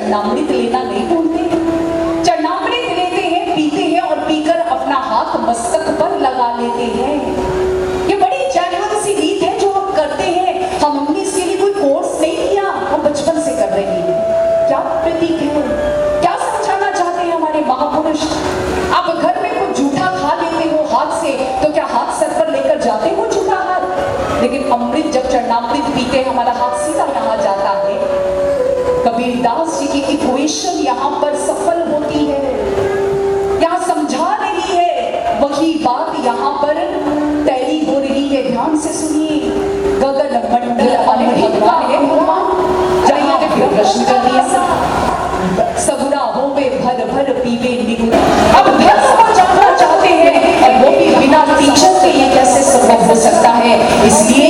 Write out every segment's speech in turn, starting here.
चरणामृत लेना नहीं भूलते। चरणामृत लेते हैं, पीते हैं और पीकर अपना हाथ मस्तक पर लगा लेते हैं। ये बड़ी जेन्युइन सी रीत है जो हम करते हैं। हमने इसके लिए कोई कोर्स नहीं किया, हम बचपन से कर रहे हैं। क्या प्रतीक है, क्या समझाना चाहते हैं हमारे महापुरुष? आप घर में कुछ जूठा खा लेते हो हाथ से, तो क्या हाथ सर पर लेकर जाते हो जूठा हाथ? लेकिन अमृत जब चरणामृत पीते हैं, हमारा हाथ सीधा यहाँ जाता है। कबीरदास जी की इक्वेशन यहाँ पर सफल होती है, यहाँ समझा रही है, वही बात यहाँ पर टैली हो रही है। ध्यान से सुनिए। गगन मंडल वाले भगवान है, भगवान जहाँ प्रश्न कर दिया सगुना हो में भर भर पीवे निगुरा। अब धर्म जानना चाहते हैं और वो भी बिना टीचर के ये कैसे संभव हो सकता है? इसलिए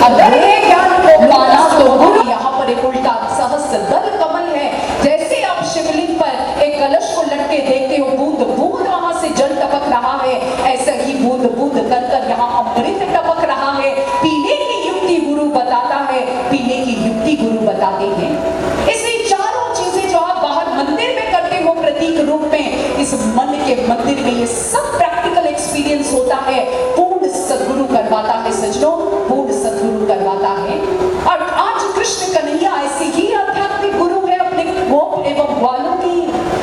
अगर ये ज्ञान को पाना तो गुरु। यहाँ पर एक उल्टा सहस्त्र दल कमल है। जैसे आप शिवलिंग पर एक कलश को लटके देखते हो, बूंद बूंद वहां से जल टपक रहा है, ऐसे ही बूंद बूंद कर कर यहाँ अमृत टपक रहा है। पीने की युक्ति गुरु बताता है, पीने की युक्ति गुरु बताते हैं। इसलिए चारों चीजें जो आप बाहर मंदिर में करते हो प्रतीक रूप में, इस मन के मंदिर में ये सब प्रैक्टिकल एक्सपीरियंस होता है। पूर्ण सद्गुरु करवाता है सज्जनों, पूर्ण सद्गुरु करवाता है। और आज कृष्ण कन्हैया ऐसे ही आध्यात्मिक गुरु है अपने गोप एवं ग्वालों की,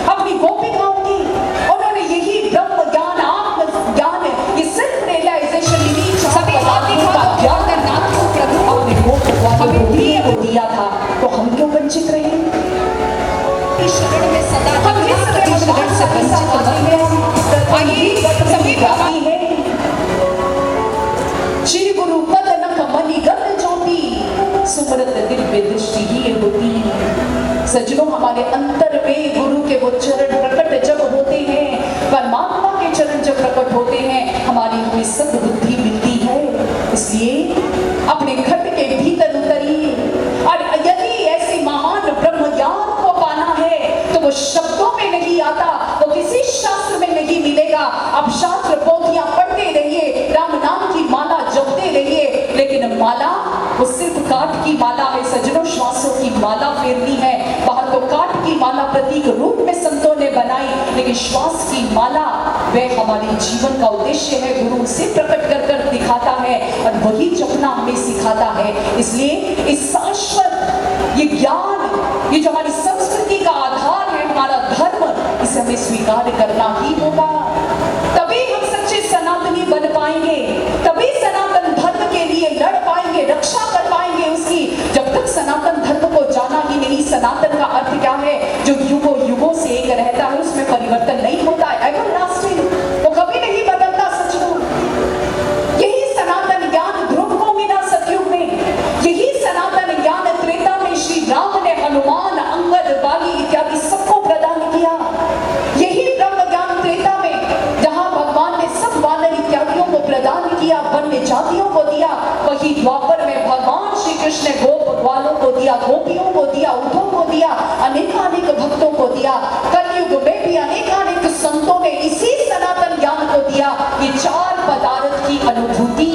अपनी गोपिकाओं की। उन्होंने यही ब्रह्म ज्ञान, आत्म ज्ञान, ये सेल्फ रियलाइजेशन, सभी आत्मा का ज्ञान नाथ को प्रभु अपने गोप ग्वालों को दिया था, तो हम क्यों वंचित रहे? शरण में सदा हम इस शरण से वंचित होते हैं। आइए सभी भाई है श्री गुरु पद नख मणिगत ज्योति, सुमरत दिव्य दृष्टि ही होती। सज्जनों, हमारे अंतर में गुरु के वो चरण प्रकट जब होते हैं, परमात्मा के चरण जब प्रकट होते हैं, हमारी हमें सद्बुद्धि मिलती है। इसलिए अपने घट के भीतर उतरिए, और यदि ऐसे महान ब्रह्म ज्ञान को पाना है तो वो शब्दों में नहीं आता, वो किसी शास्त्र में नहीं मिलेगा। आप शास्त्र पोथियां पढ़ते रहिए, राम नाम की माला जपते रहिए, लेकिन माला वो सिर्फ काठ की माला है सज्जनों, श्वासों की माला फेरनी है। बाहर तो काठ की माला प्रतीक रूप में संतों ने बनाई, लेकिन श्वास की माला वह हमारे जीवन का उद्देश्य है। गुरु से प्रकट कर कर दिखाता है और वही जपना हमें सिखाता है। इसलिए इस शाश्वत ये ज्ञान, ये जो हमारी संस्कृति का आधार है, हमारा धर्म, इसे हमें स्वीकार करना ही होगा। तभी हम सच्चे सनातनी बन पाएंगे, तभी सनातन धर्म के लिए लड़ पाएंगे, रक्षा कर पाएंगे उसकी। जब तक सनातन धर्म को जाना ही नहीं, सनातन का अर्थ क्या है? जो युगों युगों से एक रहता है, उसमें परिवर्तन नहीं होता है, एवरलास्टिंग, वो कभी नहीं बदलता। सचमुच यही सनातन ज्ञान ध्रुव को मिला सतयुग में, यही सनातन ज्ञान त्रेता में श्री राम ने हनुमान, अंगद, बाली इत्यादि सबको प्रदान किया। यही ब्रह्म ज्ञान त्रेता में जहां भगवान ने सब वानर इत्यादियों को प्रदान किया, वन्य जातियों को दिया, वही द्वापर में भगवान श्री कृष्ण ने गोप ग्वालों को दिया, गोपियों को दिया, उद्धव को दिया, अनेकानेक भक्तों को दिया। कलयुग में भी अनेकानेक संतों ने इसी सनातन ज्ञान को दिया। ये चार पदार्थ की अनुभूति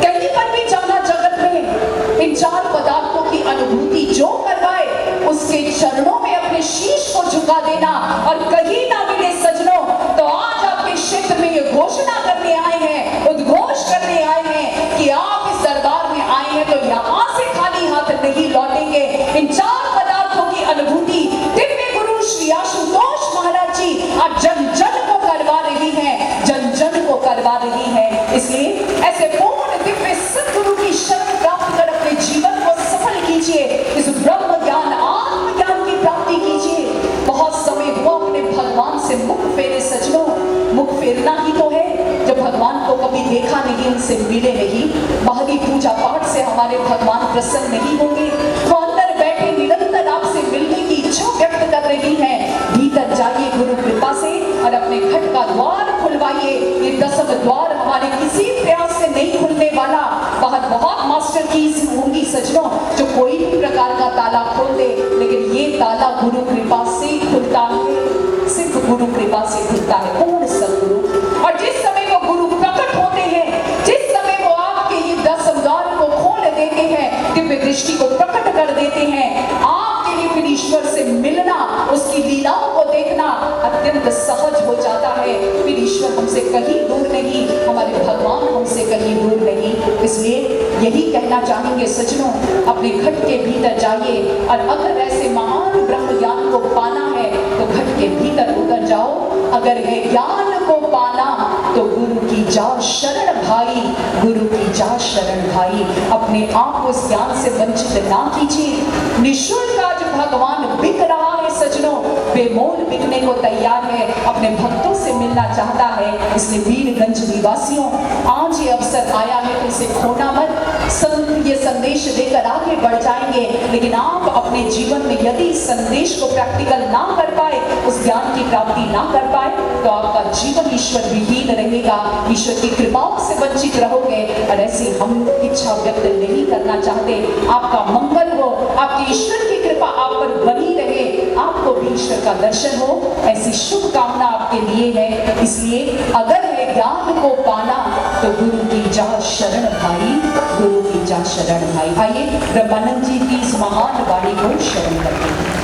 कहीं पर भी जाना जगत में, इन चार पदार्थों की अनुभूति जो करवाए, उसके चरणों में अपने शीश को झुका देना। और कहीं ना मिले सज्जनों, तो आज आपके क्षेत्र में ये घोषणा करने आए हैं, उद्घोष करने आए हैं कि आप इस दरबार में आए हैं तो यहाँ से खाली हाथ नहीं लौटेंगे। इन चार पदार्थों की अनुभूति दिव्य गुरु श्री आशुतोष महाराज जी आज जन जन को करवा रही हैं, जन जन को करवा रही हैं। इसलिए ऐसे पूर्ण दिव्य सद्गुरु की शरण प्राप्त कर अपने जीवन को सफल कीजिए, इस ब्रह्म ज्ञान, आत्म ज्ञान की प्राप्ति कीजिए। बहुत समय हुआ अपने भगवान से मुख फेरे सज्जनों, मुख फेरना ही तो है। जब भगवान को कभी देखा नहीं, उनसे मिले नहीं, बाहरी पूजा पाठ से हमारे भगवान प्रसन्न नहीं होंगे। वो अंदर बैठे निरंतर आपसे मिलने की इच्छा व्यक्त कर रही हैं। भीतर जाइए गुरु कृपा से और अपने घट का द्वार खुलवाइए। ये 10 द्वार हमारे किसी प्रयास से नहीं खुलने वाला। बाहर बहुत मास्टर कीज होंगी सज्जनों, जो कोई भी प्रकार का ताला खोल दे, लेकिन ये ताला गुरु कृपा से खुलता है, सिर्फ गुरु कृपा से खुलता है, पूर्ण सद्गुरु। और जिस समय वो गुरु प्रकट होते हैं, जिस समय वो आपके ये 10 द्वार को खोल देते हैं, दिव्य दृष्टि को प्रकट कर देते हैं, आपके लिए फिर ईश्वर अपने घट के भीतर जाइए और अगर ऐसे महान ब्रह्म ज्ञान को पाना है तो घट के भीतर उतर जाओ। अगर है ज्ञान को पाना तो गुरु की जा शरण भाई, गुरु की जा शरण भाई। अपने आप को इस ज्ञान से वंचित ना कीजिए। निःशुल्क आज भगवान बिक रहा है सजनों, बेमोल बिकने को तैयार है, अपने भक्तों से मिलना चाहता है। इसलिए वीरगंज निवासियों, आज ये अवसर आया है तो इसे खोना मत। संत ये संदेश देकर आगे बढ़ जाएंगे, लेकिन आप अपने जीवन में यदि इस संदेश को प्रैक्टिकल ना कर पाए, उस ज्ञान की प्राप्ति ना कर पाए, तो आपका जीवन ईश्वर विहीन रहेगा, ईश्वर की कृपाओं से वंचित रहोगे। और ऐसी हम इच्छा व्यक्त नहीं करना चाहते। आपका मंगल हो, आपकी ईश्वर की कृपा आप पर बनी रहे, आपको भी ईश्वर का दर्शन हो, ऐसी शुभ कामना आपके लिए है। इसलिए अगर है ज्ञान को पाना तो गुरु की जा शरण भाई, गुरु की जा शरण भाई। आइए ब्रह्मानंद जी की इस महान वाणी को शरण करते हैं।